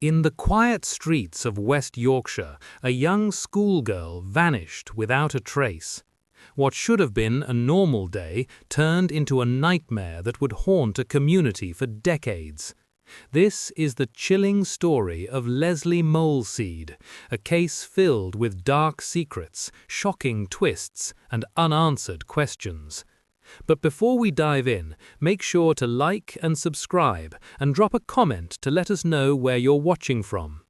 In the quiet streets of West Yorkshire, a young schoolgirl vanished without a trace. What should have been a normal day turned into a nightmare that would haunt a community for decades. This is the chilling story of Lesley Moleseed, a case filled with dark secrets, shocking twists, and unanswered questions. But before we dive in, make sure to like and subscribe and drop a comment to let us know where you're watching from.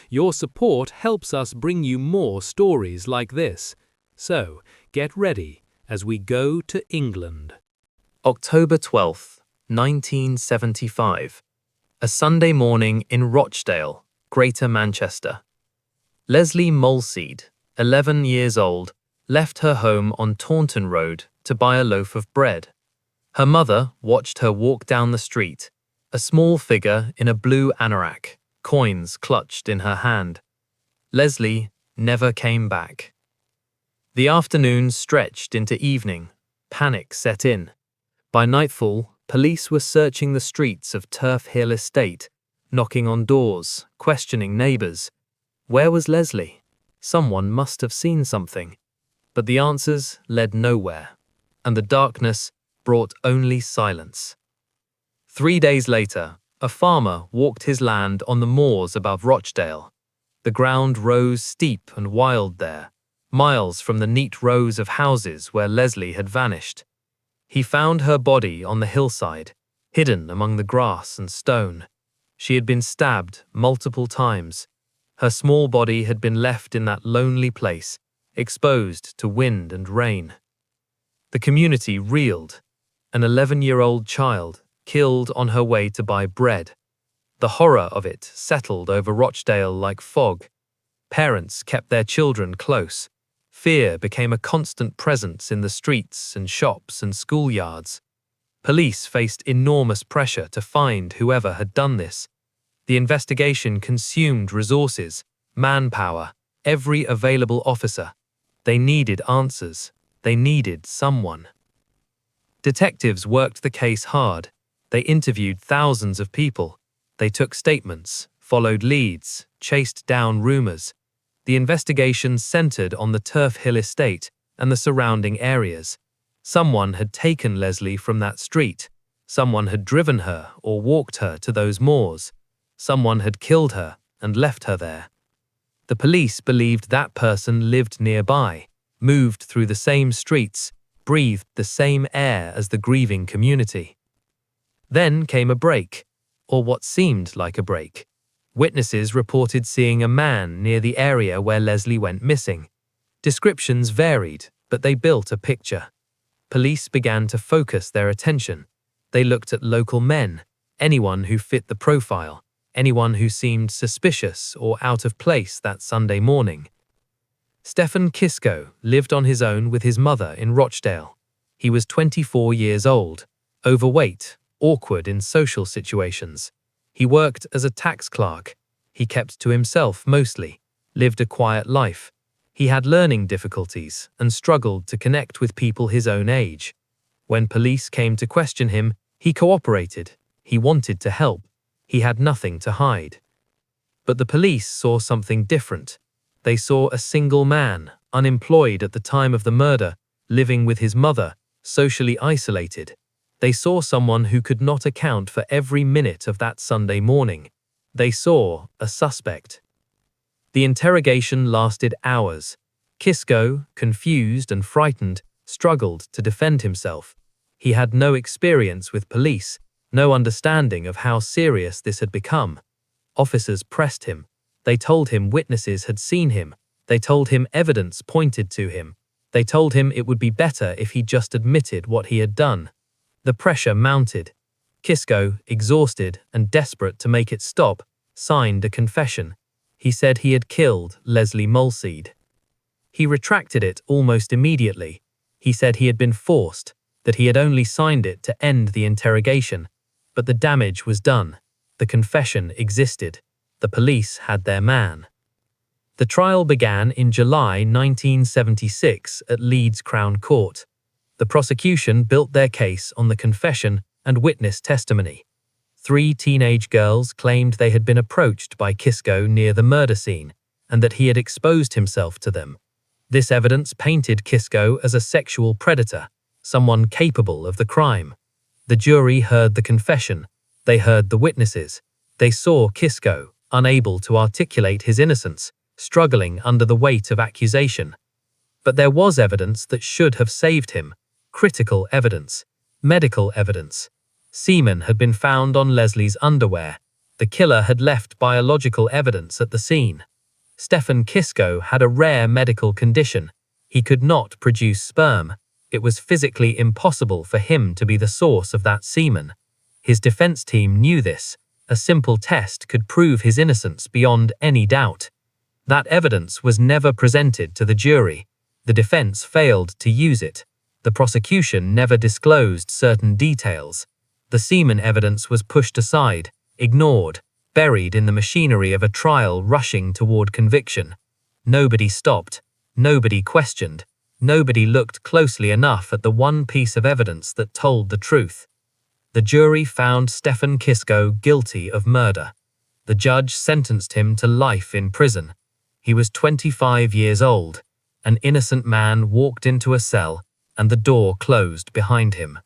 Your support helps us bring you more stories like this. So, get ready as we go to England. October 12th, 1975. A Sunday morning in Rochdale, Greater Manchester. Lesley Molseed, 11 years old, left her home on Taunton Road to buy a loaf of bread. Her mother watched her walk down the street, a small figure in a blue anorak, coins clutched in her hand. Lesley never came back. The afternoon stretched into evening. Panic set in. By nightfall, police were searching the streets of Turf Hill Estate, knocking on doors, questioning neighbours. Where was Lesley? Someone must have seen something. But the answers led nowhere, and the darkness brought only silence. 3 days later, a farmer walked his land on the moors above Rochdale. The ground rose steep and wild there, miles from the neat rows of houses where Lesley had vanished. He found her body on the hillside, hidden among the grass and stone. She had been stabbed multiple times. Her small body had been left in that lonely place, exposed to wind and rain. The community reeled. An 11-year-old child killed on her way to buy bread. The horror of it settled over Rochdale like fog. Parents kept their children close. Fear became a constant presence in the streets and shops and schoolyards. Police faced enormous pressure to find whoever had done this. The investigation consumed resources, manpower, every available officer. They needed answers. They needed someone. Detectives worked the case hard. They interviewed thousands of people. They took statements, followed leads, chased down rumours. The investigation centred on the Turf Hill Estate and the surrounding areas. Someone had taken Lesley from that street. Someone had driven her or walked her to those moors. Someone had killed her and left her there. The police believed that person lived nearby, moved through the same streets, breathed the same air as the grieving community. Then came a break, or what seemed like a break. Witnesses reported seeing a man near the area where Lesley went missing. Descriptions varied, but they built a picture. Police began to focus their attention. They looked at local men, anyone who fit the profile, anyone who seemed suspicious or out of place that Sunday morning. Stephen Kisco lived on his own with his mother in Rochdale. He was 24 years old, overweight, awkward in social situations. He worked as a tax clerk. He kept to himself mostly, lived a quiet life. He had learning difficulties and struggled to connect with people his own age. When police came to question him, he cooperated. He wanted to help. He had nothing to hide. But the police saw something different. They saw a single man, unemployed at the time of the murder, living with his mother, socially isolated. They saw someone who could not account for every minute of that Sunday morning. They saw a suspect. The interrogation lasted hours. Kisco, confused and frightened, struggled to defend himself. He had no experience with police, no understanding of how serious this had become. Officers pressed him. They told him witnesses had seen him. They told him evidence pointed to him. They told him it would be better if he just admitted what he had done. The pressure mounted. Kisco, exhausted and desperate to make it stop, signed a confession. He said he had killed Lesley Moleseed. He retracted it almost immediately. He said he had been forced, that he had only signed it to end the interrogation. But the damage was done. The confession existed. The police had their man. The trial began in July 1976 at Leeds Crown Court. The prosecution built their case on the confession and witness testimony. 3 teenage girls claimed they had been approached by Kisco near the murder scene and that he had exposed himself to them. This evidence painted Kisco as a sexual predator, someone capable of the crime. The jury heard the confession. They heard the witnesses. They saw Kisco, unable to articulate his innocence, struggling under the weight of accusation. But there was evidence that should have saved him. Critical evidence. Medical evidence. Semen had been found on Lesley's underwear. The killer had left biological evidence at the scene. Stephen Kisco had a rare medical condition. He could not produce sperm. It was physically impossible for him to be the source of that semen. His defense team knew this. A simple test could prove his innocence beyond any doubt. That evidence was never presented to the jury. The defense failed to use it. The prosecution never disclosed certain details. The semen evidence was pushed aside, ignored, buried in the machinery of a trial rushing toward conviction. Nobody stopped. Nobody questioned. Nobody looked closely enough at the one piece of evidence that told the truth. The jury found Stephen Kisco guilty of murder. The judge sentenced him to life in prison. He was 25 years old. An innocent man walked into a cell, and the door closed behind him.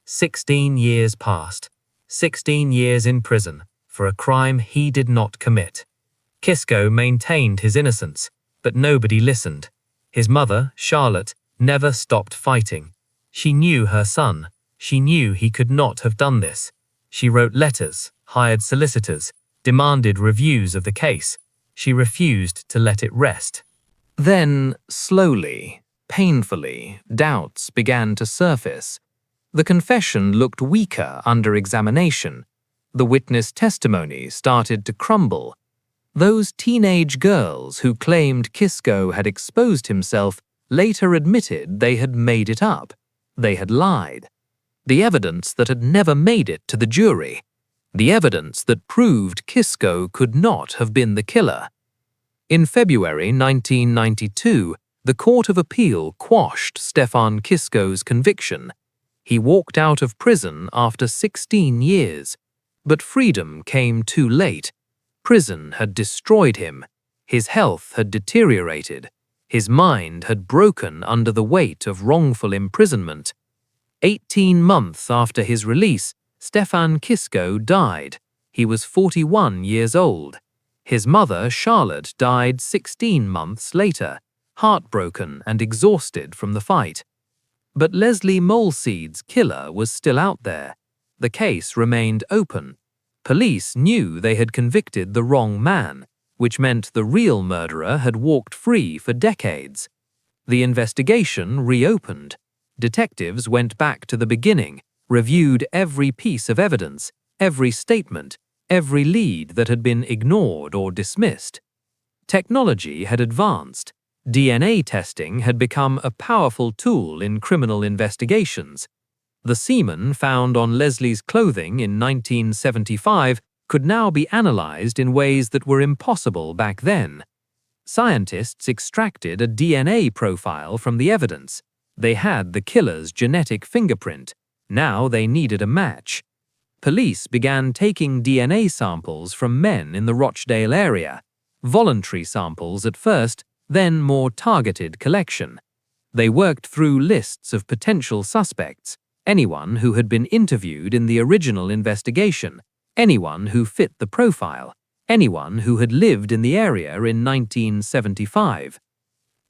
16 years passed. 16 years in prison for a crime he did not commit. Kisco maintained his innocence, but nobody listened. His mother, Charlotte, never stopped fighting. She knew her son. She knew he could not have done this. She wrote letters, hired solicitors, demanded reviews of the case. She refused to let it rest. Then, slowly, painfully, doubts began to surface. The confession looked weaker under examination. The witness testimony started to crumble. Those teenage girls who claimed Kisco had exposed himself later admitted they had made it up. They had lied. The evidence that had never made it to the jury. The evidence that proved Kisco could not have been the killer. In February 1992, the Court of Appeal quashed Stefan Kisco's conviction. He walked out of prison after 16 years. But freedom came too late. Prison had destroyed him. His health had deteriorated. His mind had broken under the weight of wrongful imprisonment. 18 months after his release, Stefan Kisco died. He was 41 years old. His mother, Charlotte, died 16 months later, heartbroken and exhausted from the fight. But Lesley Moleseed's killer was still out there. The case remained open. Police knew they had convicted the wrong man, which meant the real murderer had walked free for decades. The investigation reopened. Detectives went back to the beginning, reviewed every piece of evidence, every statement, every lead that had been ignored or dismissed. Technology had advanced. DNA testing had become a powerful tool in criminal investigations. The semen found on Lesley's clothing in 1975 could now be analyzed in ways that were impossible back then. Scientists extracted a DNA profile from the evidence. They had the killer's genetic fingerprint. Now they needed a match. Police began taking DNA samples from men in the Rochdale area. Voluntary samples at first, then more targeted collection. They worked through lists of potential suspects. Anyone who had been interviewed in the original investigation, anyone who fit the profile, anyone who had lived in the area in 1975.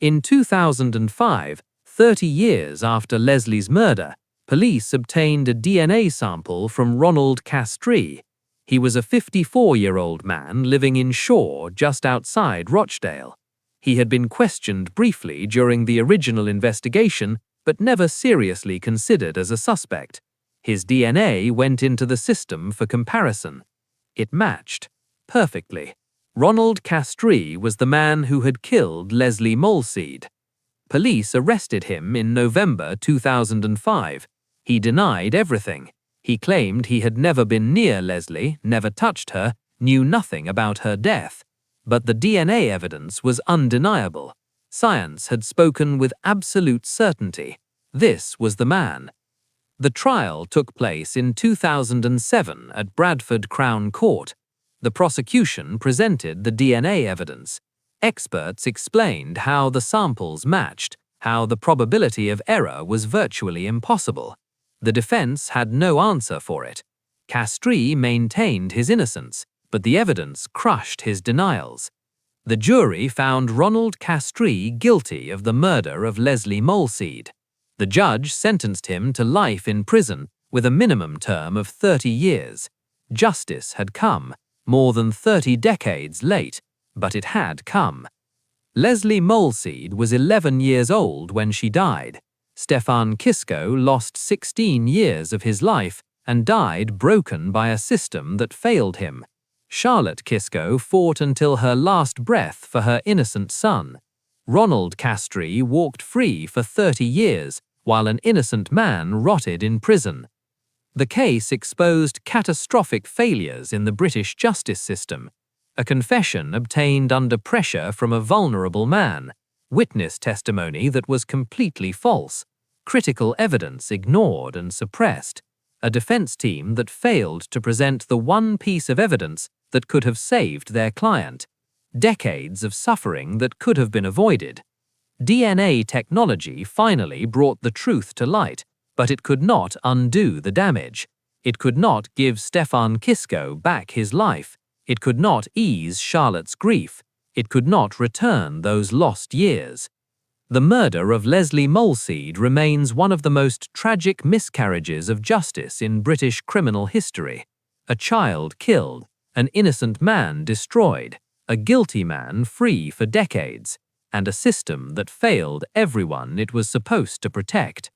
In 2005, 30 years after Lesley's murder, police obtained a DNA sample from Ronald Castree. He was a 54-year-old man living in Shaw, just outside Rochdale. He had been questioned briefly during the original investigation, but never seriously considered as a suspect. His DNA went into the system for comparison. It matched perfectly. Ronald Castree was the man who had killed Lesley Moleseed. Police arrested him in November 2005. He denied everything. He claimed he had never been near Lesley, never touched her, knew nothing about her death. But the DNA evidence was undeniable. Science had spoken with absolute certainty. This was the man. The trial took place in 2007 at Bradford Crown Court. The prosecution presented the DNA evidence. Experts explained how the samples matched, how the probability of error was virtually impossible. The defense had no answer for it. Castree maintained his innocence, but the evidence crushed his denials. The jury found Ronald Castree guilty of the murder of Lesley Moleseed. The judge sentenced him to life in prison with a minimum term of 30 years. Justice had come, more than 30 decades late, but it had come. Lesley Moleseed was 11 years old when she died. Stefan Kisko lost 16 years of his life and died broken by a system that failed him. Charlotte Kisko fought until her last breath for her innocent son. Ronald Castree walked free for 30 years, while an innocent man rotted in prison. The case exposed catastrophic failures in the British justice system. A confession obtained under pressure from a vulnerable man, witness testimony that was completely false, critical evidence ignored and suppressed, a defense team that failed to present the one piece of evidence that could have saved their client, decades of suffering that could have been avoided. DNA technology finally brought the truth to light, but it could not undo the damage. It could not give Stefan Kisko back his life. It could not ease Charlotte's grief. It could not return those lost years. The murder of Lesley Moleseed remains one of the most tragic miscarriages of justice in British criminal history. A child killed, an innocent man destroyed, a guilty man free for decades, and a system that failed everyone it was supposed to protect.